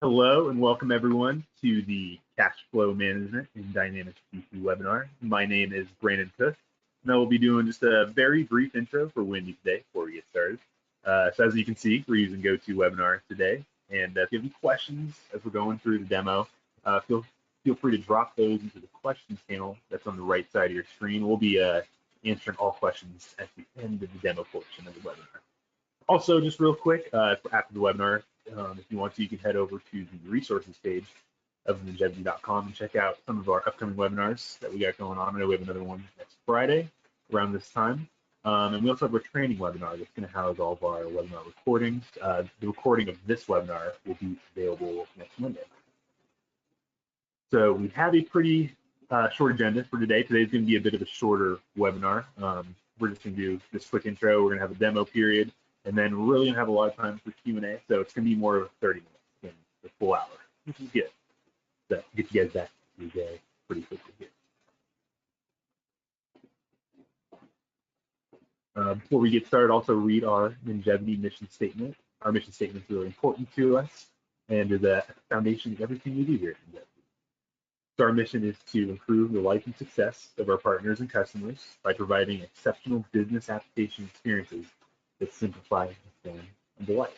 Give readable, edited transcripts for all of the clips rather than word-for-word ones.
Hello and welcome everyone to the Cash Flow Management in Dynamics GP webinar. My name is Brandon Cook, and I will be doing just a very brief intro for Windi today before we get started. So as you can see, we're using GoToWebinar today, and if you have any questions as we're going through the demo, feel free to drop those into the questions panel that's on the right side of your screen. We'll be answering all questions at the end of the demo portion of the webinar. Also, just real quick, after the webinar, if you want to, you can head over to the resources page of Njevity.com and check out some of our upcoming webinars that we got going on. I know we have another one next Friday around this time. And we also have a training webinar that's going to house all of our webinar recordings. The recording of this webinar will be available next Monday. So we have a pretty short agenda for today. Today's going to be a bit of a shorter webinar. We're just going to do this quick intro. We're going to have a demo period. And then we're really gonna have a lot of time for Q&A, so it's gonna be more of 30 minutes than the full hour, which is good. So get you guys back to the day pretty quickly here. Before we get started, also read our Njevity mission statement. Our mission statement is really important to us and is the foundation of everything we do here at Njevity. So our mission is to improve the life and success of our partners and customers by providing exceptional business application experiences that simplify, inform, and delight.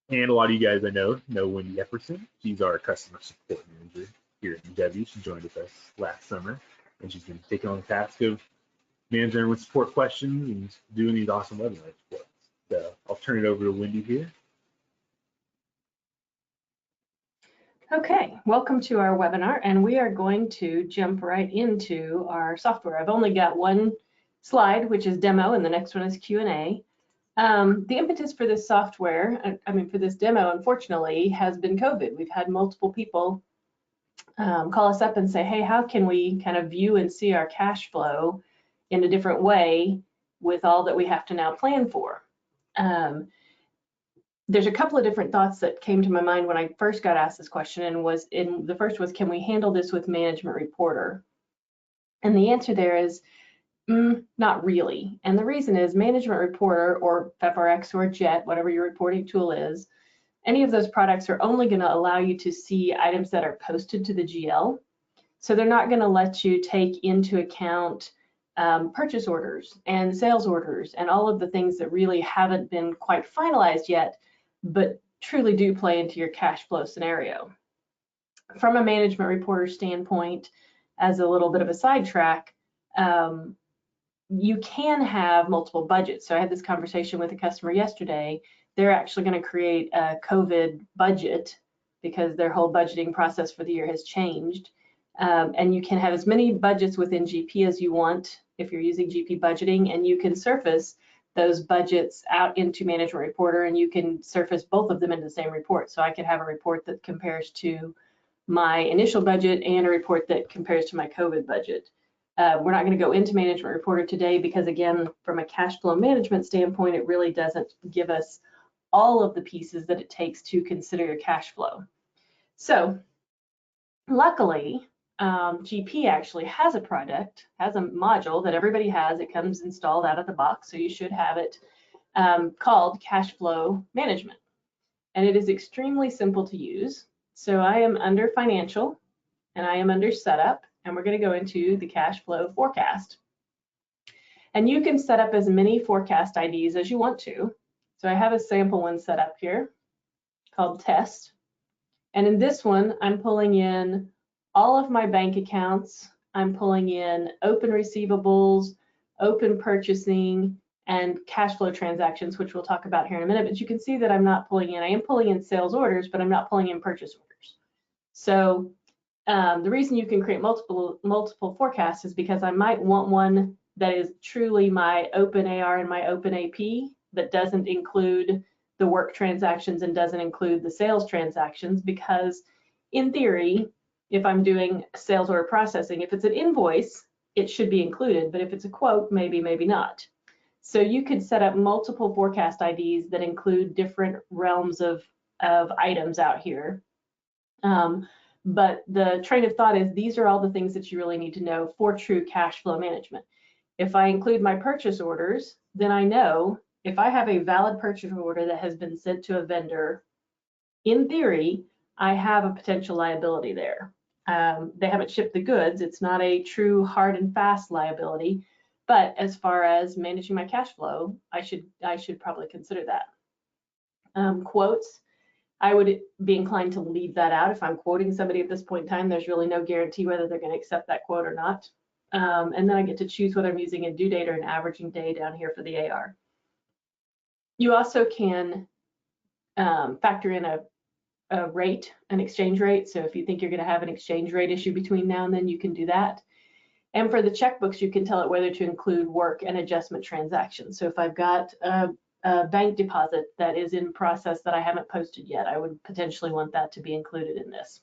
And a lot of you guys I know Windi Epperson. She's our customer support manager here at Njevity. She joined with us last summer, and she's been taking on the task of managing with support questions and doing these awesome webinars for us. So I'll turn it over to Windi here. Okay, welcome to our webinar, and we are going to jump right into our software. I've only got one slide, which is demo, and the next one is Q&A. The impetus for this software, for this demo, unfortunately, has been COVID. We've had multiple people call us up and say, hey, how can we kind of view and see our cash flow in a different way with all that we have to now plan for? There's a couple of different thoughts that came to my mind when I first got asked this question, and the first was, can we handle this with Management Reporter? And the answer there is, not really. And the reason is Management Reporter or FRX or JET, whatever your reporting tool is, any of those products are only going to allow you to see items that are posted to the GL. So they're not going to let you take into account purchase orders and sales orders and all of the things that really haven't been quite finalized yet, but truly do play into your cash flow scenario. From a Management Reporter standpoint, as a little bit of a sidetrack, you can have multiple budgets. So I had this conversation with a customer yesterday. They're actually going to create a COVID budget because their whole budgeting process for the year has changed. And you can have as many budgets within GP as you want if you're using GP budgeting, and you can surface those budgets out into Management Reporter, and you can surface both of them into the same report. So I could have a report that compares to my initial budget and a report that compares to my COVID budget. We're not going to go into Management Reporter today because, again, from a cash flow management standpoint, it really doesn't give us all of the pieces that it takes to consider your cash flow. So luckily, GP actually has a product, has a module that everybody has. It comes installed out of the box, so you should have it, called Cash Flow Management. And it is extremely simple to use. So I am under Financial, and I am under Setup, and we're going to go into the cash flow forecast. And you can set up as many forecast IDs as you want to. So I have a sample one set up here called Test. And in this one, I'm pulling in all of my bank accounts. I'm pulling in open receivables, open purchasing, and cash flow transactions, which we'll talk about here in a minute. But you can see that I'm not pulling in, I am pulling in sales orders, but I'm not pulling in purchase orders. So the reason you can create multiple forecasts is because I might want one that is truly my open AR and my open AP that doesn't include the work transactions and doesn't include the sales transactions, because in theory, if I'm doing sales order processing, if it's an invoice, it should be included, but if it's a quote, maybe not. So you could set up multiple forecast IDs that include different realms of items out here. But the train of thought is these are all the things that you really need to know for true cash flow management. If I include my purchase orders, then I know If I have a valid purchase order that has been sent to a vendor, in theory, I have a potential liability there. They haven't shipped the goods. It's not a true hard and fast liability, but as far as managing my cash flow, I should probably consider that. Quotes, I would be inclined to leave that out. If I'm quoting somebody at this point in time, there's really no guarantee whether they're going to accept that quote or not. And then I get to choose whether I'm using a due date or an averaging day down here for the AR. You also can factor in a rate, an exchange rate. So if you think you're going to have an exchange rate issue between now and then, you can do that. And for the checkbooks, you can tell it whether to include work and adjustment transactions. So if I've got a bank deposit that is in process that I haven't posted yet, I would potentially want that to be included in this.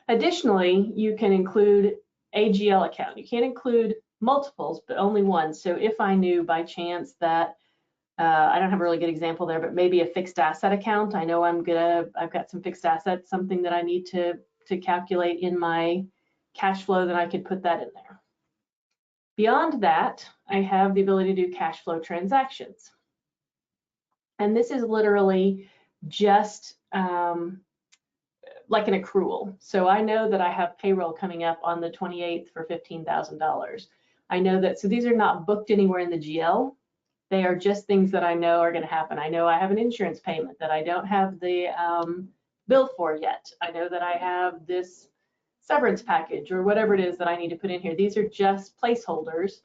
Additionally, you can include a GL account. You can't include multiples, but only one. So if I knew by chance that I don't have a really good example there, but maybe a fixed asset account. I know I've got some fixed assets, something that I need to calculate in my cash flow, then I could put that in there. Beyond that, I have the ability to do cash flow transactions. And this is literally just like an accrual. So I know that I have payroll coming up on the 28th for $15,000. I know that, so these are not booked anywhere in the GL. They are just things that I know are going to happen. I know I have an insurance payment that I don't have the bill for yet. I know that I have this severance package or whatever it is that I need to put in here. These are just placeholders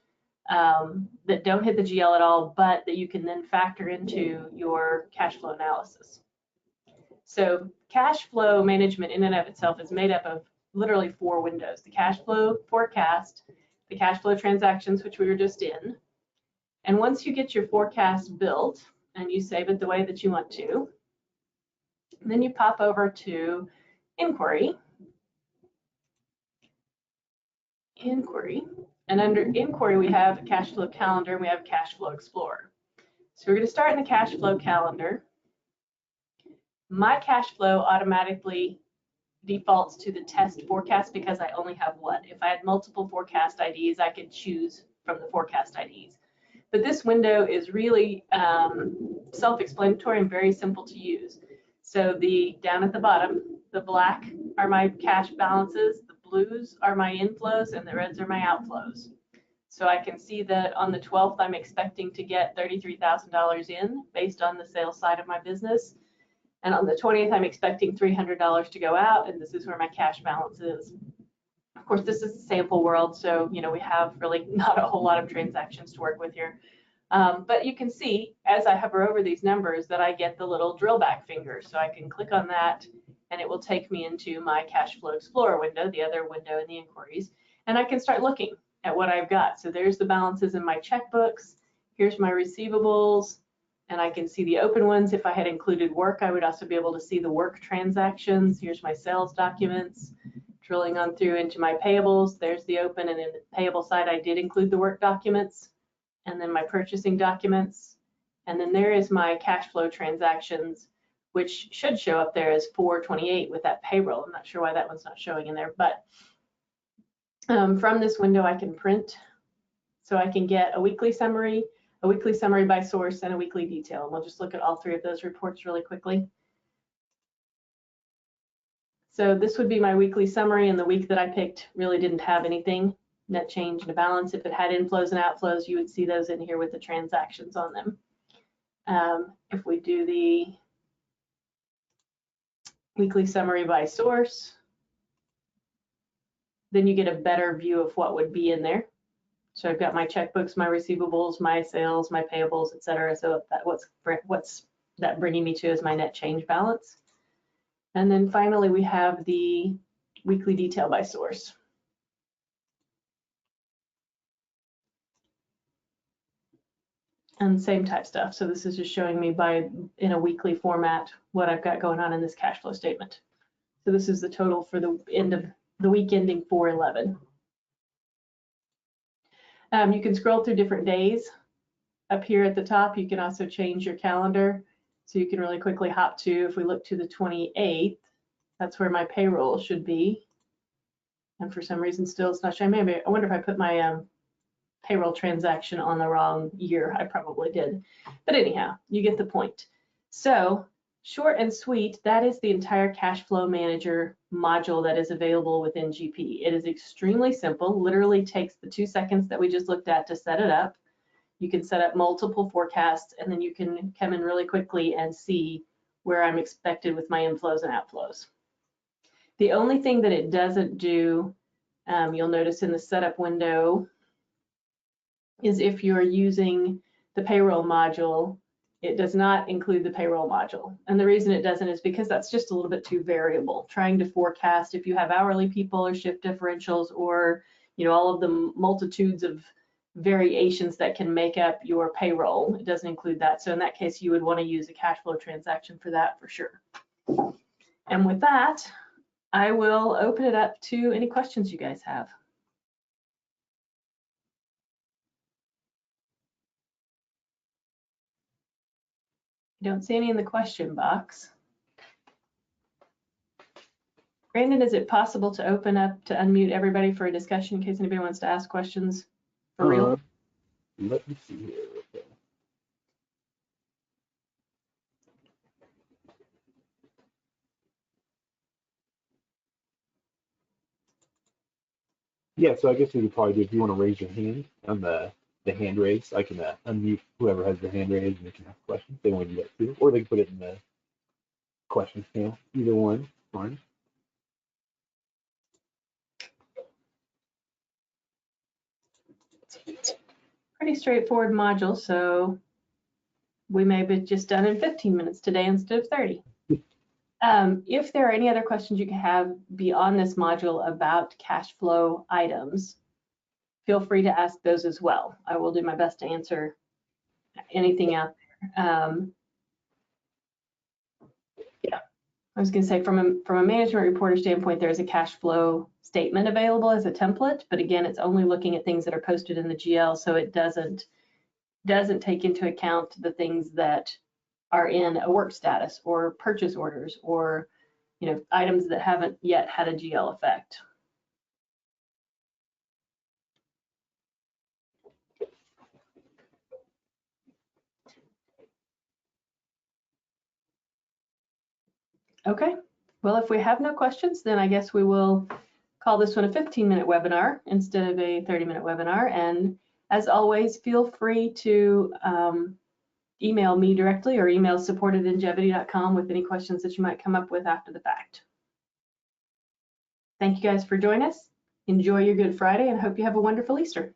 that don't hit the GL at all, but that you can then factor into your cash flow analysis. So cash flow management in and of itself is made up of literally 4 windows: the cash flow forecast, the cash flow transactions, which we were just in. And once you get your forecast built and you save it the way that you want to, then you pop over to inquiry. And under inquiry, we have cash flow calendar and we have cash flow explorer. So we're going to start in the cash flow calendar. My cash flow automatically defaults to the test forecast because I only have one. If I had multiple forecast IDs, I could choose from the forecast IDs. But this window is really self-explanatory and very simple to use. So down at the bottom, the black are my cash balances, the blues are my inflows, and the reds are my outflows. So I can see that on the 12th, I'm expecting to get $33,000 in based on the sales side of my business. And on the 20th, I'm expecting $300 to go out, and this is where my cash balance is. Of course, this is a sample world, so we have really not a whole lot of transactions to work with here. But you can see as I hover over these numbers that I get the little drill back finger. So I can click on that and it will take me into my cash flow explorer window, the other window in the inquiries, and I can start looking at what I've got. So there's the balances in my checkbooks. Here's my receivables, and I can see the open ones. If I had included work, I would also be able to see the work transactions. Here's my sales documents. Drilling on through into my payables, there's the open, and in the payable side, I did include the work documents, and then my purchasing documents, and then there is my cash flow transactions, which should show up there as 428 with that payroll. I'm not sure why that one's not showing in there, but from this window, I can print, so I can get a weekly summary by source, and a weekly detail. And we'll just look at all 3 of those reports really quickly. So this would be my weekly summary, and the week that I picked really didn't have anything, net change and a balance. If it had inflows and outflows, you would see those in here with the transactions on them. If we do the weekly summary by source, then you get a better view of what would be in there. So I've got my checkbooks, my receivables, my sales, my payables, etc. So what's that bringing me to is my net change balance. And then finally, we have the weekly detail by source. And same type stuff. So this is just showing me in a weekly format what I've got going on in this cash flow statement. So this is the total for the end of the week ending 4/11. You can scroll through different days. Up here at the top, you can also change your calendar. So you can really quickly hop to, if we look to the 28th, that's where my payroll should be. And for some reason still it's not showing. Maybe I wonder if I put my payroll transaction on the wrong year. I probably did. But anyhow, you get the point. So short and sweet, that is the entire cash flow manager module that is available within GP. It is extremely simple, literally takes the 2 seconds that we just looked at to set it up. You can set up multiple forecasts, and then you can come in really quickly and see where I'm expected with my inflows and outflows. The only thing that it doesn't do, you'll notice in the setup window, is if you're using the payroll module, it does not include the payroll module. And the reason it doesn't is because that's just a little bit too variable. Trying to forecast if you have hourly people or shift differentials or all of the multitudes of variations that can make up your payroll, it doesn't include that. So in that case, you would want to use a cash flow transaction for that for sure. And with that, I will open it up to any questions you guys have. I don't see any in the question box. Brandon, is it possible to open up to unmute everybody for a discussion in case anybody wants to ask questions for real? Let me see here. Okay. Yeah, so I guess we could probably do, if you want to raise your hand on the hand raise, I can unmute whoever has the hand raised and they can ask questions. They want to do that too, or they can put it in the questions panel. Either one, fine. Pretty straightforward module, so we may be just done in 15 minutes today instead of 30. If there are any other questions you can have beyond this module about cash flow items, feel free to ask those as well. I will do my best to answer anything out there. Yeah, I was going to say from a management reporter standpoint, there's a cash flow statement available as a template, but again, it's only looking at things that are posted in the GL, so it doesn't take into account the things that are in a work status or purchase orders or items that haven't yet had a GL effect. Okay, well, if we have no questions, then I guess we will call this one a 15-minute webinar instead of a 30-minute webinar. And as always, feel free to email me directly or email support@njevity.com with any questions that you might come up with after the fact. Thank you guys for joining us. Enjoy your Good Friday and hope you have a wonderful Easter.